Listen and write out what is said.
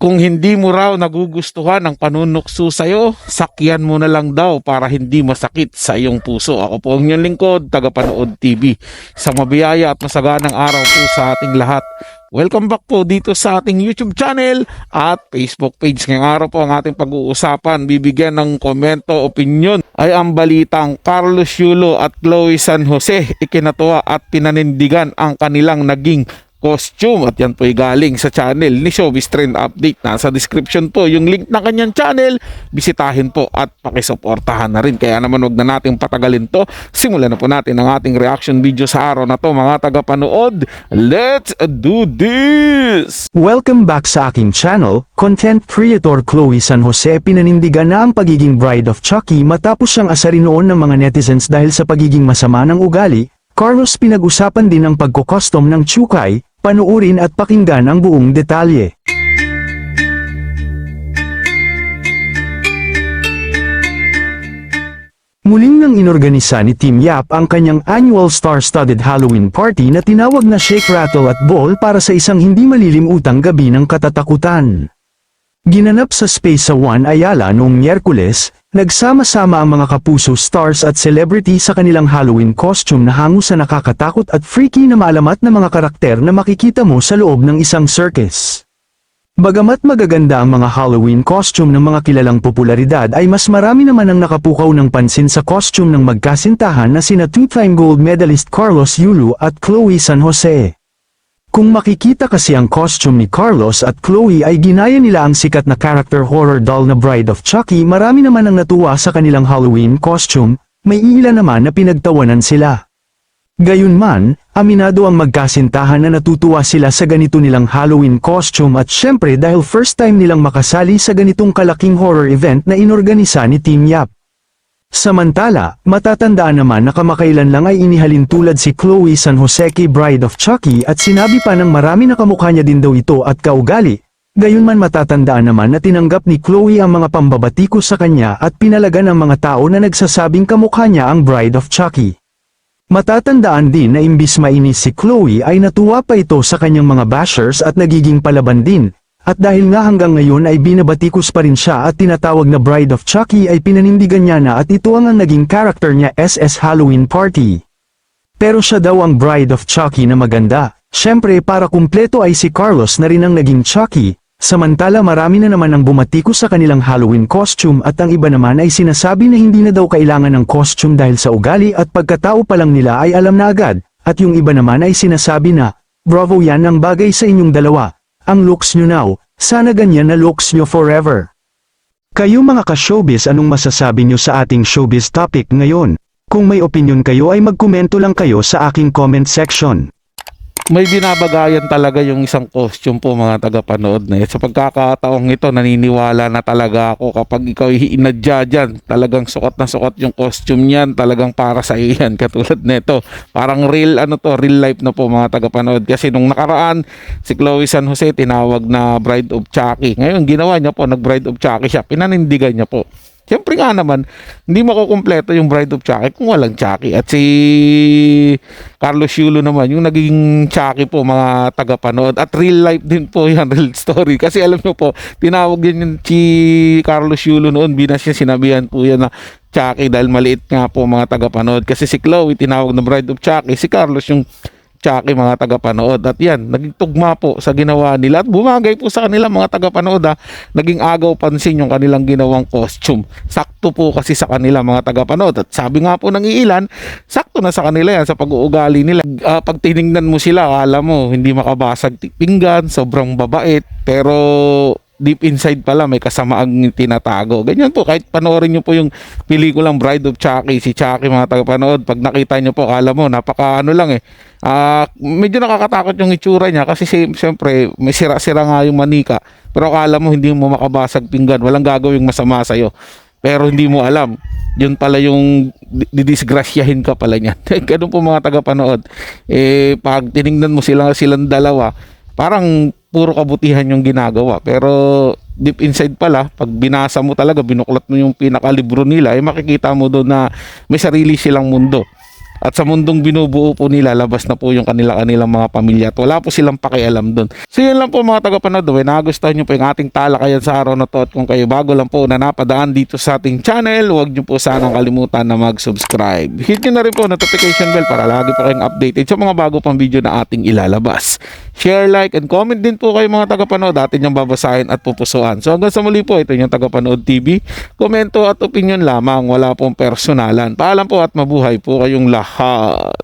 Kung hindi mo raw nagugustuhan ang panunukso sa'yo, sakyan mo na lang daw para hindi masakit sa iyong puso. Ako po ang inyong lingkod, Tagapanood TV. Isang mabiyaya at masaganang araw po sa ating lahat. Welcome back po dito sa ating YouTube channel at Facebook page. Ngayong araw po ang ating pag-uusapan, bibigyan ng komento, opinion ay ang balitang Carlos Yulo at Chloe San Jose ikinatuwa at pinanindigan ang kanilang naging costume, at yan po ay galing sa channel ni Showbiz Trend Update. Nasa description po yung link ng kanyang channel, bisitahin po at pakisuportahan na rin. Kaya naman wag na natin patagalin to, simulan na po natin ang ating reaction video sa araw na to mga tagapanood. Let's do this! Welcome back sa aking channel. Content creator Chloe San Jose pinanindigan na ang pagiging bride of Chucky matapos siyang asarin noon ng mga netizens dahil sa pagiging masama ng ugali. Carlos, pinag-usapan din ang pagkukostom ng Chucky. Panuurin at pakinggan ang buong detalye. Muling nang inorganisa ni Team Yap ang kanyang annual star-studded Halloween party na tinawag na Shake, Rattle at Ball para sa isang hindi malilimutang gabi ng katatakutan. Ginanap sa Space sa One Ayala noong Miyerkules, nagsama-sama ang mga kapuso stars at celebrity sa kanilang Halloween costume na hango sa nakakatakot at freaky na maalamat na mga karakter na makikita mo sa loob ng isang circus. Bagamat magaganda ang mga Halloween costume ng mga kilalang popularidad, ay mas marami naman ang nakapukaw ng pansin sa costume ng magkasintahan na sina two-time gold medalist Carlos Yulo at Chloe San Jose. Kung makikita kasi ang costume ni Carlos at Chloe ay ginaya nila ang sikat na character horror doll na Bride of Chucky, marami naman ang natuwa sa kanilang Halloween costume, may ilan naman na pinagtawanan sila. Gayunman, aminado ang magkasintahan na natutuwa sila sa ganito nilang Halloween costume at syempre dahil first time nilang makasali sa ganitong kalaking horror event na inorganisa ni Team Yap. Samantala, matatandaan naman na kamakailan lang ay inihalin tulad si Chloe San Jose kay Bride of Chucky at sinabi pa ng marami na kamukha niya din daw ito at kaugali. Gayunman matatandaan naman na tinanggap ni Chloe ang mga pambabatikos sa kanya at pinalagan ng mga tao na nagsasabing kamukha niya ang Bride of Chucky. Matatandaan din na imbis mainis si Chloe ay natuwa pa ito sa kanyang mga bashers at nagiging palaban din. At dahil nga hanggang ngayon ay binabatikos pa rin siya at tinatawag na Bride of Chucky, ay pinanindigan niya na at ito ang naging character niya SS Halloween Party. Pero siya daw ang Bride of Chucky na maganda. Syempre para kumpleto ay si Carlos na rin ang naging Chucky, samantala marami na naman ang bumatikos sa kanilang Halloween costume at ang iba naman ay sinasabi na hindi na daw kailangan ng costume dahil sa ugali at pagkatao pa lang nila ay alam na agad, at yung iba naman ay sinasabi na, bravo, yan ang bagay sa inyong dalawa. Ang looks nyo now, sana ganyan na looks nyo forever. Kayo mga ka-showbiz, anong masasabi nyo sa ating showbiz topic ngayon? Kung may opinion kayo ay magkomento lang kayo sa aking comment section. May binabagayan talaga yung isang costume po mga tagapanood na sa pagkakataong ito, naniniwala na talaga ako kapag ikaw inadya dyan, talagang sukat na sukat yung costume niyan, talagang para sa iyo yan. Katulad nito, parang real real life na po mga tagapanood, kasi nung nakaraan si Chloe San Jose tinawag na Bride of Chucky, ngayon ginawa niya po, nag Bride of Chucky siya, pinanindigan niya po. Siyempre nga naman, hindi makukumpleto yung Bride of Chucky kung walang Chucky. At si Carlos Yulo naman, yung naging Chucky po mga tagapanood. At real life din po yan, real story. Kasi alam nyo po, tinawag din yung si Carlos Yulo noon, binas niya, sinabihan po yan na Chucky dahil maliit nga po mga tagapanood. Kasi si Chloe tinawag na Bride of Chucky, si Carlos yung Chucky mga tagapanood. At yan, naging tugma po sa ginawa nila at bumagay po sa kanila mga tagapanood naging agaw pansin yung kanilang ginawang costume. Sakto po kasi sa kanila mga tagapanood, at sabi nga po ng iilan, sakto na sa kanila yan sa pag-uugali nila. Pag tinignan mo sila, alam mo hindi makabasag pinggan, sobrang babait, pero deep inside pala may kasamaang tinatago. Ganyan po, kahit panoorin nyo po yung pelikulang Bride of Chucky, si Chucky mga tagapanood, pag nakita nyo po, alam mo, napaka lang medyo nakakatakot yung itsura niya kasi siyempre may sira-sira nga yung manika, pero akala mo hindi mo makabasag pinggan, walang gagawing masama sa'yo, pero hindi mo alam, yun pala yung didisgrasyahin ka pala niyan. Ganun po mga tagapanood, pag tinignan mo silang dalawa, parang puro kabutihan yung ginagawa, pero deep inside pala, pag binasa mo talaga, binuklat mo yung pinakalibro nila, ay makikita mo doon na may sarili silang mundo. At sa mundong binubuo po nila, labas na po yung kanilang mga pamilya at wala po silang pakialam doon. So yun lang po mga tagapanood, nagustuhan nyo po yung ating talakayan sa araw na to, at kung kayo bago lang po na napadaan dito sa ating channel, huwag nyo po sanang kalimutan na mag-subscribe. Hit nyo na rin po notification bell para lagi po kayong updated sa mga bago pang video na ating ilalabas. Share, like, and comment din po kayo mga tagapanood, atin yung babasahin at pupusuan. So hanggang sa muli po, ito yung Tagapanood TV. Komento at opinion lamang, wala pong personalan. Paalam po at mabuhay po kayong lahat.